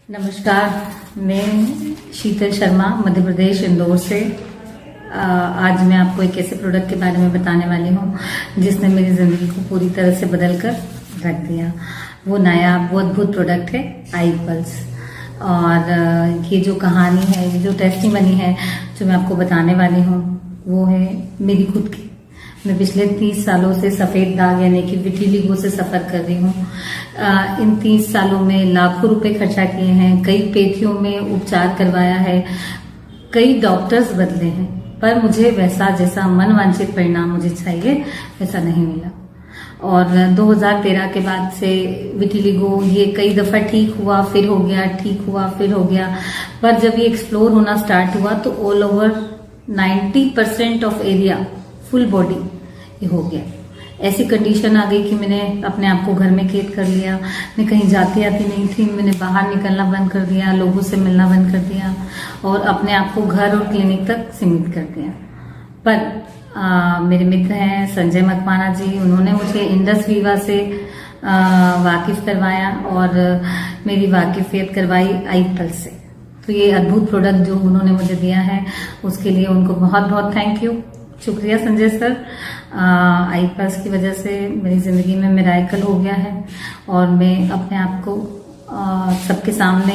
नमस्कार, मैं शीतल शर्मा मध्य प्रदेश इंदौर से। आज मैं आपको एक ऐसे प्रोडक्ट के बारे में बताने वाली हूँ जिसने मेरी ज़िंदगी को पूरी तरह से बदल कर रख दिया। वो नया वो अद्भुत प्रोडक्ट है आई पल्स। और ये जो कहानी है, ये जो टेस्टिमनी है जो मैं आपको बताने वाली हूँ, वो है मेरी खुद की। मैं पिछले 30 सालों से सफेद दाग यानी कि विटिलिगो से सफर कर रही हूँ। इन 30 सालों में लाखों रुपए खर्चा किए हैं, कई पेथियों में उपचार करवाया है, कई डॉक्टर्स बदले हैं, पर मुझे वैसा जैसा मन वांछित परिणाम मुझे चाहिए वैसा नहीं मिला। और 2013 के बाद से विटिलिगो ये कई दफा ठीक हुआ, फिर हो गया, ठीक हुआ, फिर हो गया। पर जब ये एक्सप्लोर होना स्टार्ट हुआ तो all over 90% of area, full body ये हो गया। ऐसी कंडीशन आ गई कि मैंने अपने आप को घर में कैद कर लिया। मैं कहीं जाती आती नहीं थी, मैंने बाहर निकलना बंद कर दिया, लोगों से मिलना बंद कर दिया और अपने आप को घर और क्लिनिक तक सीमित कर दिया। पर मेरे मित्र हैं संजय मकवाना जी, उन्होंने मुझे इंडस वीवा से वाकिफ करवाया और मेरी वाकिफियत करवाई आई पल्स से। तो ये अद्भुत प्रोडक्ट जो उन्होंने मुझे दिया है उसके लिए उनको बहुत बहुत थैंक यू, शुक्रिया संजय सर। आई पल्स की वजह से मेरी जिंदगी में मिराकल हो गया है और मैं अपने आप को सबके सामने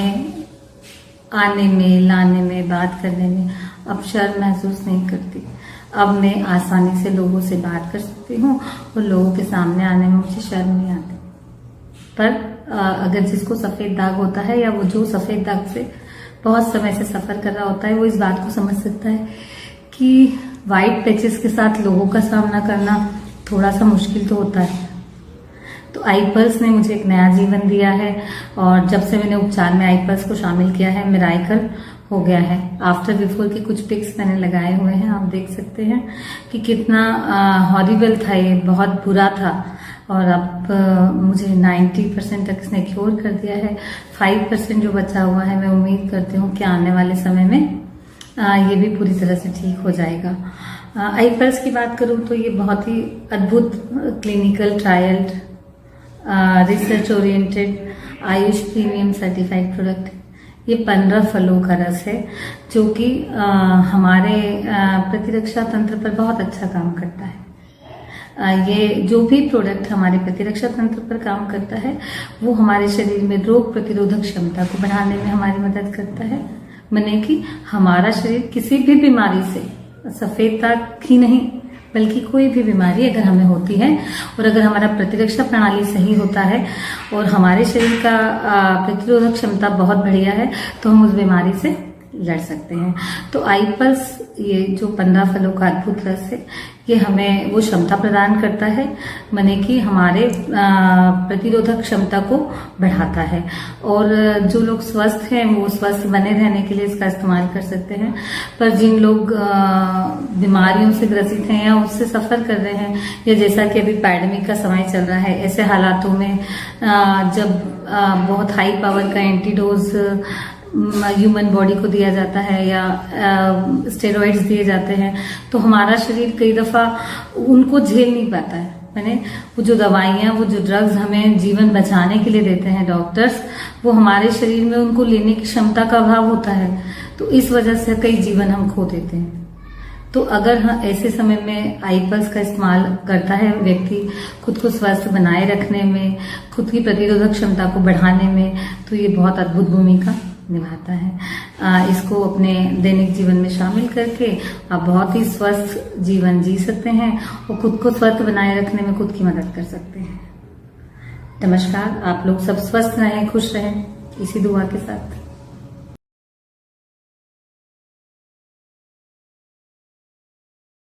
आने में, लाने में, बात करने में अब शर्म महसूस नहीं करती। अब मैं आसानी से लोगों से बात कर सकती हूँ और लोगों के सामने आने में मुझे शर्म नहीं आती। पर अगर जिसको सफेद दाग होता है या वो जो सफेद दाग से बहुत समय से सफर कर रहा होता है, वो इस बात को समझ सकता है कि वाइट पैचेस के साथ लोगों का सामना करना थोड़ा सा मुश्किल तो होता है। तो आई पल्स ने मुझे एक नया जीवन दिया है और जब से मैंने उपचार में आई पल्स को शामिल किया है, मिराकल हो गया है। आफ्टर बिफोर के कुछ पिक्स मैंने लगाए हुए हैं, आप देख सकते हैं कि कितना हॉरिबल था, ये बहुत बुरा था। और अब मुझे 90% तक इसने क्योर कर दिया है। 5% जो बचा हुआ है, मैं उम्मीद करती हूँ कि आने वाले समय में ये भी पूरी तरह से ठीक हो जाएगा। आई पल्स की बात करूँ तो ये बहुत ही अद्भुत clinical trial research oriented Ayush premium certified product है। ये 15 फलों का रस है जो कि हमारे प्रतिरक्षा तंत्र पर बहुत अच्छा काम करता है। ये जो भी प्रोडक्ट हमारे प्रतिरक्षा तंत्र पर काम करता है वो हमारे शरीर में रोग प्रतिरोधक क्षमता को बढ़ाने में हमारी मदद करता है। माने कि हमारा शरीर किसी भी बीमारी से, सफेद दाग ही नहीं बल्कि कोई भी बीमारी अगर हमें होती है और अगर हमारा प्रतिरक्षा प्रणाली सही होता है और हमारे शरीर का प्रतिरोधक क्षमता बहुत बढ़िया है तो हम उस बीमारी से लड़ सकते हैं। तो आई पल्स ये जो 15 फलों का अद्भुत रस है, ये हमें वो क्षमता प्रदान करता है, माने कि हमारे प्रतिरोधक क्षमता को बढ़ाता है। और जो लोग स्वस्थ हैं वो स्वस्थ बने रहने के लिए इसका इस्तेमाल कर सकते हैं। पर जिन लोग बीमारियों से ग्रसित हैं या उससे सफर कर रहे हैं, या जैसा कि अभी पैंडेमिक का समय चल रहा है, ऐसे हालातों में जब बहुत हाई पावर का एंटीडोज ह्यूमन बॉडी को दिया जाता है या स्टेरॉइड्स दिए जाते हैं, तो हमारा शरीर कई दफा उनको झेल नहीं पाता है। मैंने वो जो दवाइयाँ, वो जो ड्रग्स हमें जीवन बचाने के लिए देते हैं डॉक्टर्स, वो हमारे शरीर में उनको लेने की क्षमता का अभाव होता है। तो इस वजह से कई जीवन हम खो देते हैं। तो अगर ऐसे समय में आई पल्स का इस्तेमाल करता है व्यक्ति खुद को स्वस्थ बनाए रखने में, खुद की प्रतिरोधक क्षमता को बढ़ाने में, तो ये बहुत अद्भुत भूमिका निभाता है। इसको अपने दैनिक जीवन में शामिल करके आप बहुत ही स्वस्थ जीवन जी सकते हैं और खुद को स्वस्थ बनाए रखने में खुद की मदद कर सकते हैं। नमस्कार, आप लोग सब स्वस्थ रहें, खुश रहें, इसी दुआ के साथ।